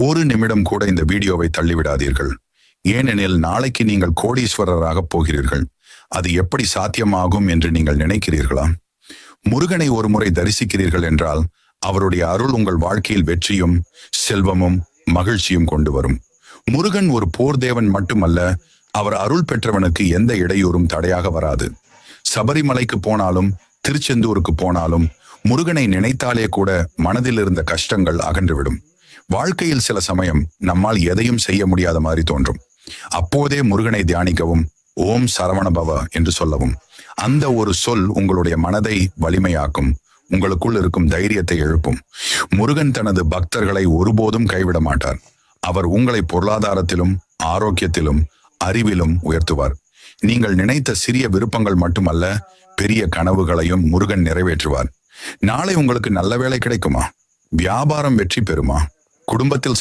ஒரு நிமிடம் கூட இந்த வீடியோவை தள்ளிவிடாதீர்கள். ஏனெனில் நாளைக்கு நீங்கள் கோடீஸ்வரராக போகிறீர்கள். அது எப்படி சாத்தியமாகும் என்று நீங்கள் நினைக்கிறீர்களா? முருகனை ஒரு முறை தரிசிக்கிறீர்கள் என்றால் அவருடைய அருள் உங்கள் வாழ்க்கையில் வெற்றியும் செல்வமும் மகிழ்ச்சியும் கொண்டு வரும். முருகன் ஒரு போர் தேவன் மட்டுமல்ல, அவர் அருள் பெற்றவனுக்கு எந்த இடையூறும் தடையாக வராது. சபரிமலைக்கு போனாலும் திருச்செந்தூருக்கு போனாலும் முருகனை நினைத்தாலே கூட மனதில் இருந்த கஷ்டங்கள் அகன்றுவிடும். வாழ்க்கையில் சில சமயம் நம்மால் எதையும் செய்ய முடியாத மாதிரி தோன்றும். அப்போதே முருகனை தியானிக்கவும், ஓம் சரவணபவ என்று சொல்லவும். அந்த ஒரு சொல் உங்களுடைய மனதை வலிமையாக்கும், உங்களுக்குள் இருக்கும் தைரியத்தை எழுப்பும். முருகன் தனது பக்தர்களை ஒருபோதும் கைவிட மாட்டார். அவர் உங்களை பொருளாதாரத்திலும் ஆரோக்கியத்திலும் அறிவிலும் உயர்த்துவார். நீங்கள் நினைத்த சிறிய விருப்பங்கள் மட்டுமல்ல, பெரிய கனவுகளையும் முருகன் நிறைவேற்றுவார். நாளை உங்களுக்கு நல்ல வேலை கிடைக்குமா? வியாபாரம் வெற்றி பெறுமா? குடும்பத்தில்